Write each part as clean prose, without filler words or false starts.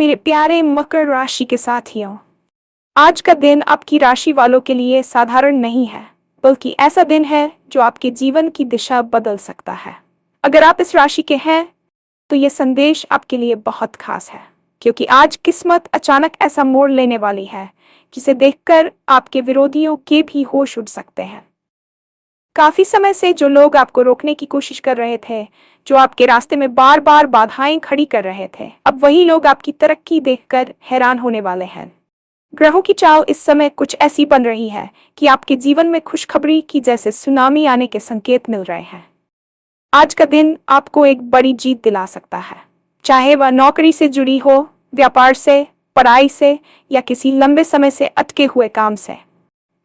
मेरे प्यारे मकर राशि के साथियों, आज का दिन आपकी राशि वालों के लिए साधारण नहीं है, बल्कि ऐसा दिन है जो आपके जीवन की दिशा बदल सकता है। अगर आप इस राशि के हैं, तो ये संदेश आपके लिए बहुत खास है, क्योंकि आज किस्मत अचानक ऐसा मोड़ लेने वाली है जिसे देखकर आपके विरोधियों के भी होश उड़ सकते हैं। काफी समय से जो लोग आपको रोकने की कोशिश कर रहे थे, जो आपके रास्ते में बार बार बाधाएं खड़ी कर रहे थे, अब वही लोग आपकी तरक्की देखकर हैरान होने वाले हैं। ग्रहों की चाल इस समय कुछ ऐसी बन रही है कि आपके जीवन में खुशखबरी की जैसे सुनामी आने के संकेत मिल रहे हैं। आज का दिन आपको एक बड़ी जीत दिला सकता है, चाहे वह नौकरी से जुड़ी हो, व्यापार से, पढ़ाई से या किसी लंबे समय से अटके हुए काम से।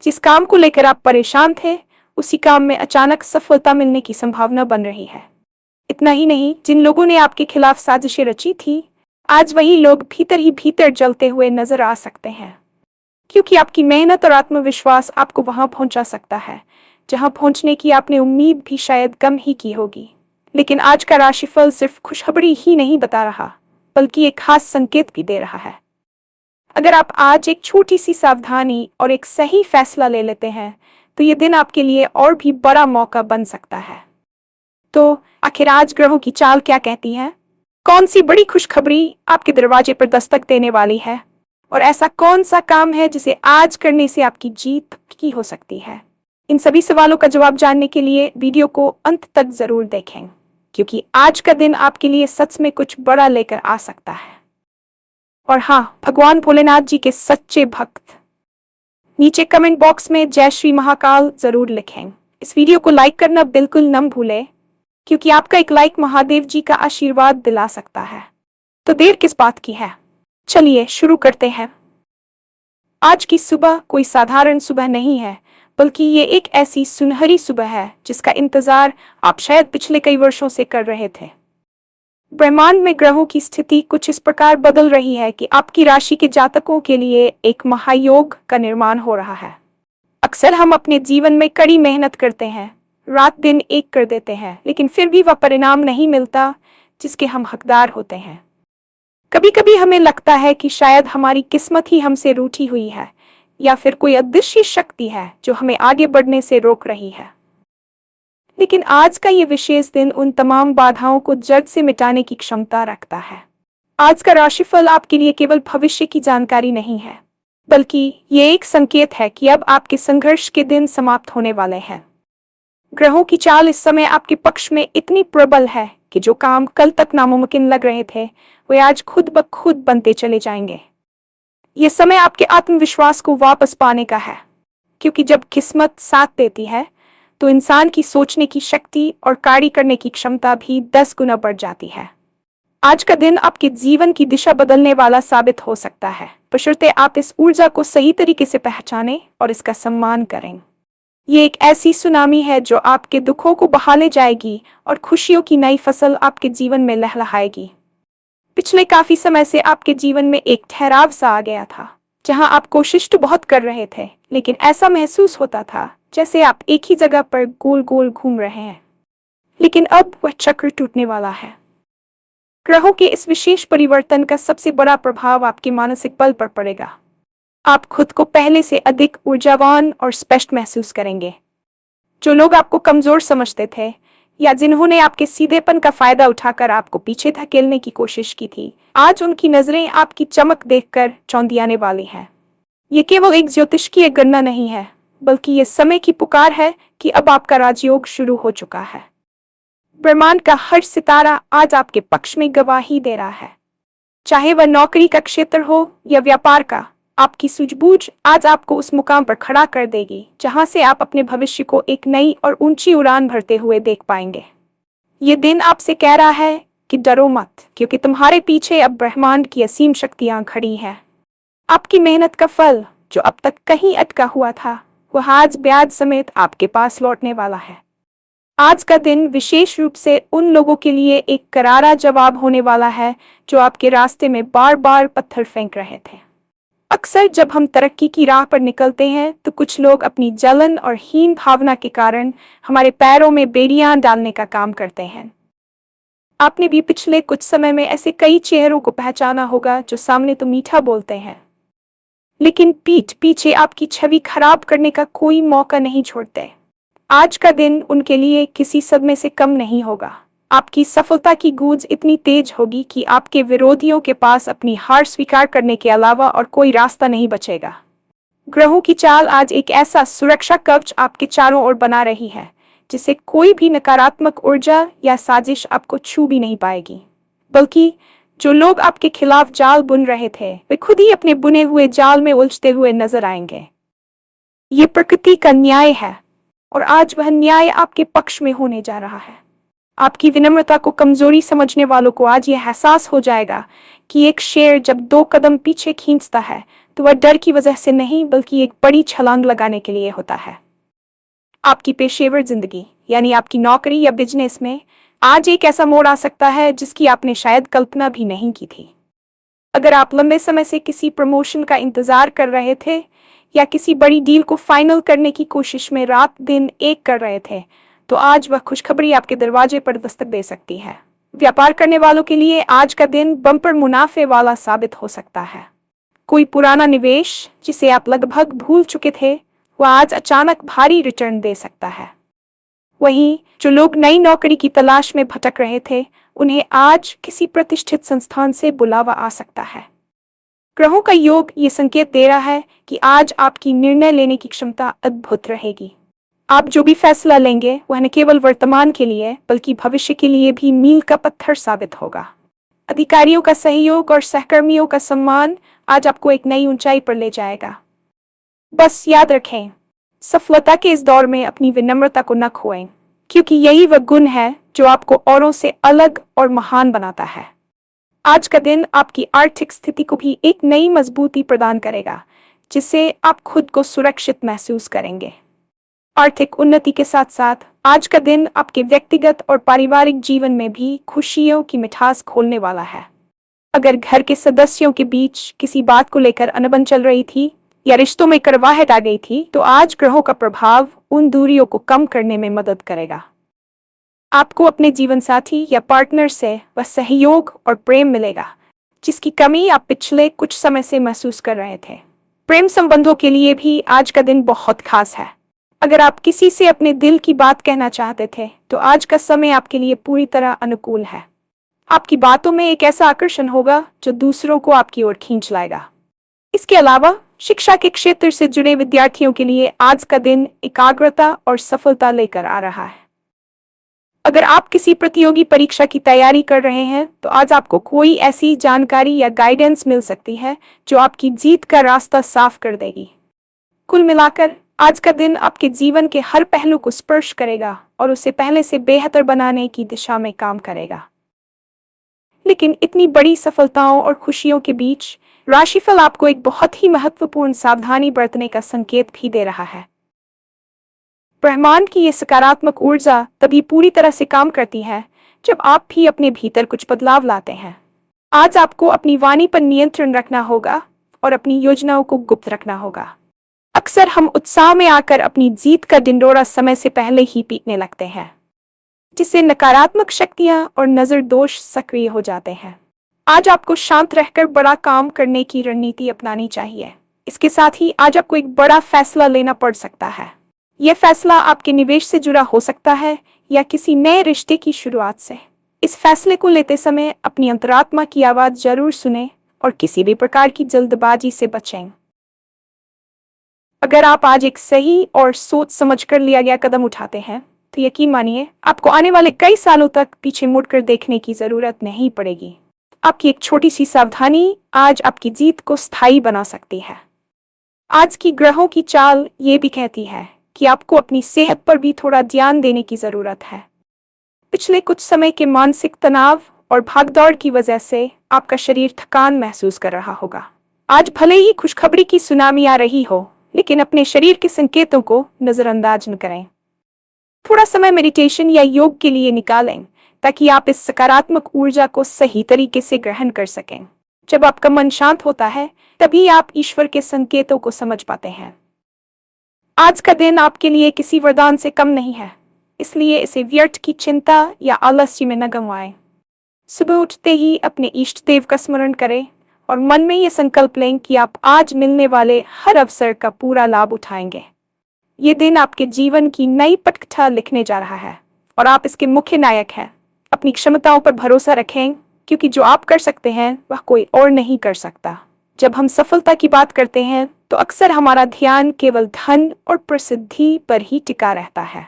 जिस काम को लेकर आप परेशान थे, उसी काम में अचानक सफलता मिलने की संभावना बन रही है। इतना ही नहीं, जिन लोगों ने आपके खिलाफ साजिशें रची थी, आज वही लोग भीतर ही भीतर जलते हुए नजर आ सकते हैं, क्योंकि आपकी मेहनत और आत्मविश्वास आपको वहां पहुंचा सकता है जहां पहुंचने की आपने उम्मीद भी शायद कम ही की होगी। लेकिन आज का राशिफल सिर्फ खुशखबरी ही नहीं बता रहा, बल्कि एक खास संकेत भी दे रहा है। अगर आप आज एक छोटी सी सावधानी और एक सही फैसला ले लेते हैं, तो ये दिन आपके लिए और भी बड़ा मौका बन सकता है। तो आखिर आज ग्रहों की चाल क्या कहती है? कौन सी बड़ी खुशखबरी आपके दरवाजे पर दस्तक देने वाली है? और ऐसा कौन सा काम है जिसे आज करने से आपकी जीत की हो सकती है? इन सभी सवालों का जवाब जानने के लिए वीडियो को अंत तक जरूर देखें, क्योंकि आज का दिन आपके लिए सच में कुछ बड़ा लेकर आ सकता है। और हाँ, भगवान भोलेनाथ जी के सच्चे भक्त नीचे कमेंट बॉक्स में जय श्री महाकाल जरूर लिखें। इस वीडियो को लाइक करना बिल्कुल न भूलें, क्योंकि आपका एक लाइक महादेव जी का आशीर्वाद दिला सकता है। तो देर किस बात की है, चलिए शुरू करते हैं। आज की सुबह कोई साधारण सुबह नहीं है, बल्कि ये एक ऐसी सुनहरी सुबह है जिसका इंतजार आप शायद पिछले कई वर्षों से कर रहे थे। ब्रह्मांड में ग्रहों की स्थिति कुछ इस प्रकार बदल रही है कि आपकी राशि के जातकों के लिए एक महायोग का निर्माण हो रहा है। अक्सर हम अपने जीवन में कड़ी मेहनत करते हैं, रात दिन एक कर देते हैं, लेकिन फिर भी वह परिणाम नहीं मिलता जिसके हम हकदार होते हैं। कभी कभी हमें लगता है कि शायद हमारी किस्मत ही हमसे रूठी हुई है, या फिर कोई अदृश्य शक्ति है जो हमें आगे बढ़ने से रोक रही है। लेकिन आज का ये विशेष दिन उन तमाम बाधाओं को जड़ से मिटाने की क्षमता रखता है। आज का राशिफल आपके लिए केवल भविष्य की जानकारी नहीं है, बल्कि ये एक संकेत है कि अब आपके संघर्ष के दिन समाप्त होने वाले हैं। ग्रहों की चाल इस समय आपके पक्ष में इतनी प्रबल है कि जो काम कल तक नामुमकिन लग रहे थे, वे आज खुद ब खुद बनते चले जाएंगे। ये समय आपके आत्मविश्वास को वापस पाने का है, क्योंकि जब किस्मत साथ देती है, तो इंसान की सोचने की शक्ति और कार्य करने की क्षमता भी 10 गुना बढ़ जाती है। आज का दिन आपके जीवन की दिशा बदलने वाला साबित हो सकता है, बशर्ते आप इस ऊर्जा को सही तरीके से पहचानें और इसका सम्मान करें। ये एक ऐसी सुनामी है जो आपके दुखों को बहा ले जाएगी और खुशियों की नई फसल आपके जीवन में लहलहाएगी। पिछले काफी समय से आपके जीवन में एक ठहराव सा आ गया था, जहां आप कोशिश तो बहुत कर रहे थे, लेकिन ऐसा महसूस होता था जैसे आप एक ही जगह पर गोल गोल घूम रहे हैं। लेकिन अब वह चक्र टूटने वाला है। ग्रहों के इस विशेष परिवर्तन का सबसे बड़ा प्रभाव आपके मानसिक बल पर पड़ेगा। आप खुद को पहले से अधिक ऊर्जावान और स्पष्ट महसूस करेंगे। जो लोग आपको कमजोर समझते थे, या जिन्होंने आपके सीधेपन का फायदा उठाकर आपको पीछे धकेलने की कोशिश की थी, आज उनकी नजरें आपकी चमक देखकर चौंधियाने वाली हैं। ये केवल एक ज्योतिषीय गणना नहीं है, बल्कि ये समय की पुकार है कि अब आपका राजयोग शुरू हो चुका है। ब्रह्मांड का हर सितारा आज आपके पक्ष में गवाही दे रहा है। चाहे वह नौकरी का क्षेत्र हो या व्यापार का, आपकी सूझबूझ आज आपको उस मुकाम पर खड़ा कर देगी जहां से आप अपने भविष्य को एक नई और ऊंची उड़ान भरते हुए देख पाएंगे। ये दिन आपसे कह रहा है कि डरो मत, क्योंकि तुम्हारे पीछे अब ब्रह्मांड की असीम शक्तियां खड़ी हैं। आपकी मेहनत का फल, जो अब तक कहीं अटका हुआ था, वह आज ब्याज समेत आपके पास लौटने वाला है। आज का दिन विशेष रूप से उन लोगों के लिए एक करारा जवाब होने वाला है जो आपके रास्ते में बार बार पत्थर फेंक रहे थे। अक्सर जब हम तरक्की की राह पर निकलते हैं, तो कुछ लोग अपनी जलन और हीन भावना के कारण हमारे पैरों में बेड़ियां डालने का काम करते हैं। आपने भी पिछले कुछ समय में ऐसे कई चेहरों को पहचाना होगा जो सामने तो मीठा बोलते हैं, लेकिन पीठ पीछे आपकी छवि खराब करने का कोई मौका नहीं छोड़ते। आज का दिन उनके लिए किसी सदमे से कम नहीं होगा। आपकी सफलता की गूंज इतनी तेज होगी कि आपके विरोधियों के पास अपनी हार स्वीकार करने के अलावा और कोई रास्ता नहीं बचेगा। ग्रहों की चाल आज एक ऐसा सुरक्षा कवच आपके चारों ओर बना रही है जिसे कोई भी नकारात्मक ऊर्जा या साजिश आपको छू भी नहीं पाएगी, बल्कि जो लोग आपके खिलाफ जाल बुन रहे थे वे खुद ही अपने बुने हुए जाल में उलझते हुए नजर आएंगे। ये प्रकृति का न्याय है और आज वह न्याय आपके पक्ष में होने जा रहा है। आपकी विनम्रता को कमजोरी समझने वालों को आज यह एहसास हो जाएगा कि एक शेर जब 2 कदम पीछे खींचता है तो वह डर की वजह से नहीं बल्कि एक बड़ी छलांग लगाने के लिए होता है। आपकी पेशेवर जिंदगी यानी आपकी नौकरी या बिजनेस में आज एक ऐसा मोड़ आ सकता है जिसकी आपने शायद कल्पना भी नहीं की थी। अगर आप लंबे समय से किसी प्रमोशन का इंतजार कर रहे थे या किसी बड़ी डील को फाइनल करने की कोशिश में रात दिन एक कर रहे थे, तो आज वह खुशखबरी आपके दरवाजे पर दस्तक दे सकती है। व्यापार करने वालों के लिए आज का दिन बम्पर मुनाफे वाला साबित हो सकता है। कोई पुराना निवेश जिसे आप लगभग भूल चुके थे वह आज अचानक भारी रिटर्न दे सकता है। वहीं जो लोग नई नौकरी की तलाश में भटक रहे थे उन्हें आज किसी प्रतिष्ठित संस्थान से बुलावा आ सकता है। ग्रहों का योग ये संकेत दे रहा है कि आज आपकी निर्णय लेने की क्षमता अद्भुत रहेगी। आप जो भी फैसला लेंगे वह न केवल वर्तमान के लिए बल्कि भविष्य के लिए भी मील का पत्थर साबित होगा। अधिकारियों का सहयोग और सहकर्मियों का सम्मान आज आपको एक नई ऊंचाई पर ले जाएगा। बस याद रखें, सफलता के इस दौर में अपनी विनम्रता को न खोएं, क्योंकि यही वह गुण है जो आपको औरों से अलग और महान बनाता है। आज का दिन आपकी आर्थिक स्थिति को भी एक नई मजबूती प्रदान करेगा, जिससे आप खुद को सुरक्षित महसूस करेंगे। आर्थिक उन्नति के साथ साथ आज का दिन आपके व्यक्तिगत और पारिवारिक जीवन में भी खुशियों की मिठास खोलने वाला है। अगर घर के सदस्यों के बीच किसी बात को लेकर अनबन चल रही थी या रिश्तों में कड़वाहट आ गई थी, तो आज ग्रहों का प्रभाव उन दूरियों को कम करने में मदद करेगा। आपको अपने जीवन साथी या पार्टनर से वह सहयोग और प्रेम मिलेगा जिसकी कमी आप पिछले कुछ समय से महसूस कर रहे थे। प्रेम संबंधों के लिए भी आज का दिन बहुत खास है। अगर आप किसी से अपने दिल की बात कहना चाहते थे तो आज का समय आपके लिए पूरी तरह अनुकूल है। आपकी बातों में एक ऐसा आकर्षण होगा जो दूसरों को आपकी ओर खींच लाएगा। इसके अलावा शिक्षा के क्षेत्र से जुड़े विद्यार्थियों के लिए आज का दिन एकाग्रता और सफलता लेकर आ रहा है। अगर आप किसी प्रतियोगी परीक्षा की तैयारी कर रहे हैं तो आज आपको कोई ऐसी जानकारी या गाइडेंस मिल सकती है जो आपकी जीत का रास्ता साफ कर देगी। कुल मिलाकर आज का दिन आपके जीवन के हर पहलू को स्पर्श करेगा और उसे पहले से बेहतर बनाने की दिशा में काम करेगा। लेकिन इतनी बड़ी सफलताओं और खुशियों के बीच राशिफल आपको एक बहुत ही महत्वपूर्ण सावधानी बरतने का संकेत भी दे रहा है। ब्रह्मांड की यह सकारात्मक ऊर्जा तभी पूरी तरह से काम करती है जब आप भी अपने भीतर कुछ बदलाव लाते हैं। आज आपको अपनी वाणी पर नियंत्रण रखना होगा और अपनी योजनाओं को गुप्त रखना होगा। अक्सर हम उत्साह में आकर अपनी जीत का ढिंढोरा समय से पहले ही पीटने लगते हैं, जिससे नकारात्मक शक्तियां और नजर दोष सक्रिय हो जाते हैं। आज आपको शांत रहकर बड़ा काम करने की रणनीति अपनानी चाहिए। इसके साथ ही आज आपको एक बड़ा फैसला लेना पड़ सकता है। यह फैसला आपके निवेश से जुड़ा हो सकता है या किसी नए रिश्ते की शुरुआत से। इस फैसले को लेते समय अपनी अंतरात्मा की आवाज जरूर सुने और किसी भी प्रकार की जल्दबाजी से बचें। अगर आप आज एक सही और सोच समझकर लिया गया कदम उठाते हैं तो यकीन मानिए आपको आने वाले कई सालों तक पीछे मुड़कर देखने की जरूरत नहीं पड़ेगी। आपकी एक छोटी सी सावधानी आज आपकी जीत को स्थायी बना सकती है। आज की ग्रहों की चाल ये भी कहती है कि आपको अपनी सेहत पर भी थोड़ा ध्यान देने की जरूरत है। पिछले कुछ समय के मानसिक तनाव और भागदौड़ की वजह से आपका शरीर थकान महसूस कर रहा होगा। आज भले ही खुशखबरी की सुनामी आ रही हो, लेकिन अपने शरीर के संकेतों को नजरअंदाज न करें। थोड़ा समय मेडिटेशन या योग के लिए निकालें ताकि आप इस सकारात्मक ऊर्जा को सही तरीके से ग्रहण कर सकें। जब आपका मन शांत होता है तभी आप ईश्वर के संकेतों को समझ पाते हैं। आज का दिन आपके लिए किसी वरदान से कम नहीं है, इसलिए इसे व्यर्थ की चिंता या आलस्य में न गंवाएं। सुबह उठते ही अपने इष्ट देव का स्मरण करें और मन में ये संकल्प लें कि आप आज मिलने वाले हर अवसर का पूरा लाभ उठाएंगे। ये दिन आपके जीवन की नई पटकथा लिखने जा रहा है और आप इसके मुख्य नायक हैं। अपनी क्षमताओं पर भरोसा रखें, क्योंकि जो आप कर सकते हैं वह कोई और नहीं कर सकता। जब हम सफलता की बात करते हैं तो अक्सर हमारा ध्यान केवल धन और प्रसिद्धि पर ही टिका रहता है,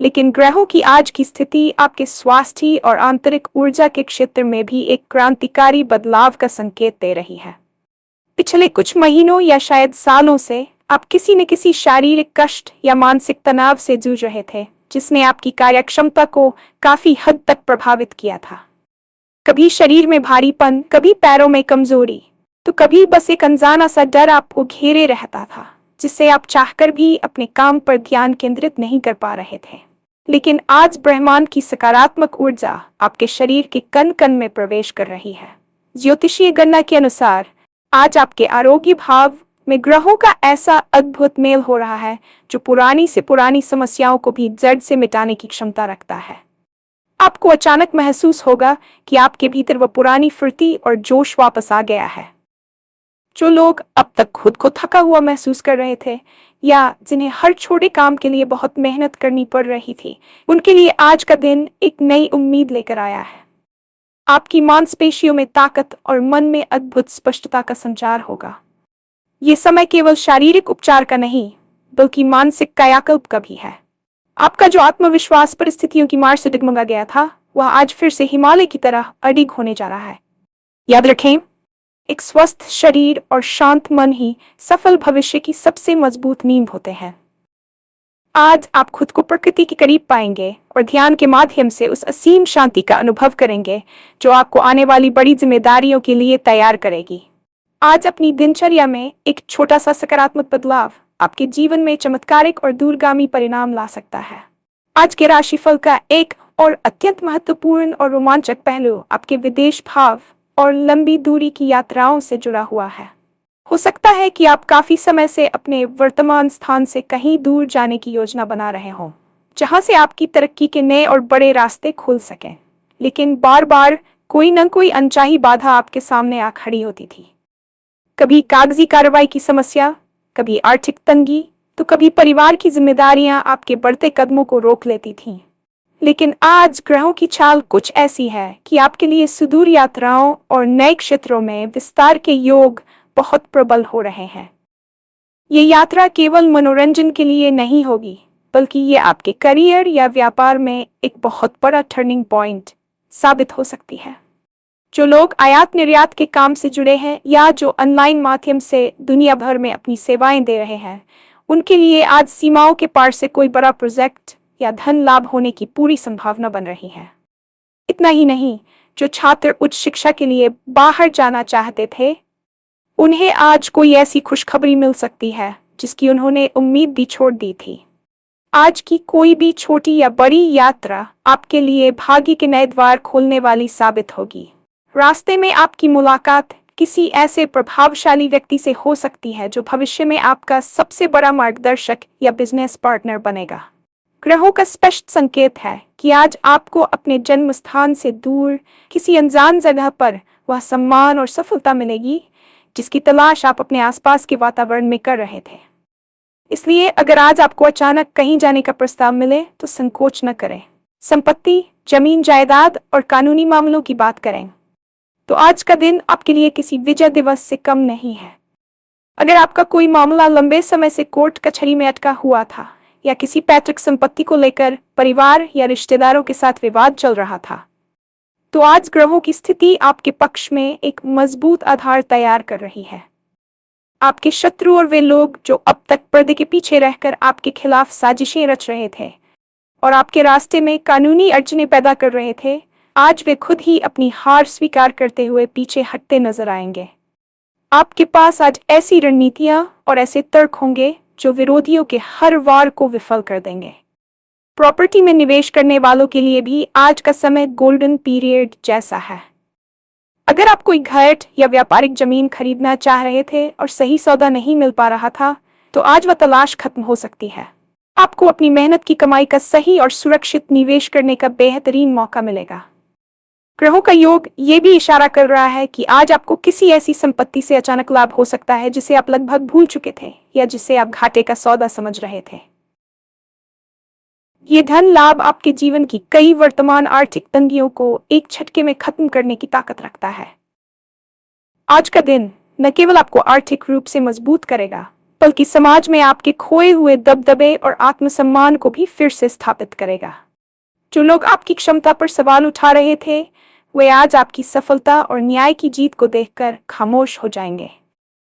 लेकिन ग्रहों की आज की स्थिति आपके स्वास्थ्य और आंतरिक ऊर्जा के क्षेत्र में भी एक क्रांतिकारी बदलाव का संकेत दे रही है। पिछले कुछ महीनों या शायद सालों से आप किसी न किसी शारीरिक कष्ट या मानसिक तनाव से जूझ रहे थे, जिसने आपकी कार्यक्षमता को काफी हद तक प्रभावित किया था। कभी शरीर में भारीपन, कभी पैरों में कमजोरी, तो कभी बस एक अनजाना सा डर आपको घेरे रहता था, जिससे आप चाहकर भी अपने काम पर ध्यान केंद्रित नहीं कर पा रहे थे। लेकिन आज ब्रह्मांड की सकारात्मक ऊर्जा आपके शरीर के कण कण में प्रवेश कर रही है। ज्योतिषीय गणना के अनुसार आज आपके आरोग्य भाव में ग्रहों का ऐसा अद्भुत मेल हो रहा है जो पुरानी से पुरानी समस्याओं को भी जड़ से मिटाने की क्षमता रखता है। आपको अचानक महसूस होगा कि आपके भीतर वह पुरानी फुर्ती और जोश वापस आ गया है। जो लोग अब तक खुद को थका हुआ महसूस कर रहे थे या जिन्हें हर छोटे काम के लिए बहुत मेहनत करनी पड़ रही थी, उनके लिए आज का दिन एक नई उम्मीद लेकर आया है। आपकी मांसपेशियों में ताकत और मन में अद्भुत स्पष्टता का संचार होगा। ये समय केवल शारीरिक उपचार का नहीं, बल्कि मानसिक कायाकल्प का भी है। आपका जो आत्मविश्वास परिस्थितियों की मार से डगमगा गया था, वह आज फिर से हिमालय की तरह अडिग होने जा रहा है। याद रखें, एक स्वस्थ शरीर और शांत मन ही सफल भविष्य की सबसे मजबूत नींव होते हैं। आज आप खुद को प्रकृति के करीब पाएंगे और ध्यान के माध्यम से उस असीम शांति का अनुभव करेंगे जो आपको आने वाली बड़ी जिम्मेदारियों के लिए तैयार करेगी। आज अपनी दिनचर्या में एक छोटा सा सकारात्मक बदलाव आपके जीवन में चमत्कारिक और दूरगामी परिणाम ला सकता है। आज के राशिफल का एक और अत्यंत महत्वपूर्ण और रोमांचक पहलू आपके विदेश भाव और लंबी दूरी की यात्राओं से जुड़ा हुआ है। हो सकता है कि आप काफी समय से अपने वर्तमान स्थान से कहीं दूर जाने की योजना बना रहे हों, जहां से आपकी तरक्की के नए और बड़े रास्ते खुल सकें, लेकिन बार बार कोई न कोई अनचाही बाधा आपके सामने आ खड़ी होती थी। कभी कागजी कार्रवाई की समस्या, कभी आर्थिक तंगी, तो कभी परिवार की जिम्मेदारियां आपके बढ़ते कदमों को रोक लेती थीं। लेकिन आज ग्रहों की चाल कुछ ऐसी है कि आपके लिए सुदूर यात्राओं और नए क्षेत्रों में विस्तार के योग बहुत प्रबल हो रहे हैं। ये यात्रा केवल मनोरंजन के लिए नहीं होगी, बल्कि ये आपके करियर या व्यापार में एक बहुत बड़ा टर्निंग पॉइंट साबित हो सकती है। जो लोग आयात निर्यात के काम से जुड़े हैं या जो ऑनलाइन माध्यम से दुनिया भर में अपनी सेवाएं दे रहे हैं, उनके लिए आज सीमाओं के पार से कोई बड़ा प्रोजेक्ट या धन लाभ होने की पूरी संभावना बन रही है। इतना ही नहीं, जो छात्र उच्च शिक्षा के लिए बाहर जाना चाहते थे, उन्हें आज कोई ऐसी खुशखबरी मिल सकती है जिसकी उन्होंने उम्मीद भी छोड़ दी थी। आज की कोई भी छोटी या बड़ी यात्रा आपके लिए भाग्य के नए द्वार खोलने वाली साबित होगी। रास्ते में आपकी मुलाकात किसी ऐसे प्रभावशाली व्यक्ति से हो सकती है जो भविष्य में आपका सबसे बड़ा मार्गदर्शक या बिजनेस पार्टनर बनेगा। ग्रहों का स्पष्ट संकेत है कि आज आपको अपने जन्म स्थान से दूर किसी अनजान जगह पर वह सम्मान और सफलता मिलेगी जिसकी तलाश आप अपने आसपास के वातावरण में कर रहे थे। इसलिए अगर आज आपको अचानक कहीं जाने का प्रस्ताव मिले तो संकोच न करें। संपत्ति, जमीन जायदाद और कानूनी मामलों की बात करें तो आज का दिन आपके लिए किसी विजय दिवस से कम नहीं है। अगर आपका कोई मामला लंबे समय से कोर्ट कचहरी में अटका हुआ था या किसी पैतृक संपत्ति को लेकर परिवार या रिश्तेदारों के साथ विवाद चल रहा था, तो आज ग्रहों की स्थिति आपके पक्ष में एक मजबूत आधार तैयार कर रही है। आपके शत्रु और वे लोग जो अब तक पर्दे के पीछे रहकर आपके खिलाफ साजिशें रच रहे थे और आपके रास्ते में कानूनी अड़चनें पैदा कर रहे थे, आज वे खुद ही अपनी हार स्वीकार करते हुए पीछे हटते नजर आएंगे। आपके पास आज ऐसी रणनीतियां और ऐसे तर्क होंगे जो विरोधियों के हर वार को विफल कर देंगे। प्रॉपर्टी में निवेश करने वालों के लिए भी आज का समय गोल्डन पीरियड जैसा है। अगर आप कोई घर या व्यापारिक जमीन खरीदना चाह रहे थे और सही सौदा नहीं मिल पा रहा था, तो आज वह तलाश खत्म हो सकती है। आपको अपनी मेहनत की कमाई का सही और सुरक्षित निवेश करने का बेहतरीन मौका मिलेगा। ग्रहों का योग ये भी इशारा कर रहा है कि आज आपको किसी ऐसी संपत्ति से अचानक लाभ हो सकता है जिसे आप लगभग भूल चुके थे या जिसे आप घाटे का सौदा समझ रहे थे। ये धन लाभ आपके जीवन की कई वर्तमान आर्थिक तंगियों को एक झटके में खत्म करने की ताकत रखता है। आज का दिन न केवल आपको आर्थिक रूप से मजबूत करेगा, बल्कि समाज में आपके खोए हुए दबदबे और आत्मसम्मान को भी फिर से स्थापित करेगा। जो लोग आपकी क्षमता पर सवाल उठा रहे थे, वे आज आपकी सफलता और न्याय की जीत को देखकर खामोश हो जाएंगे।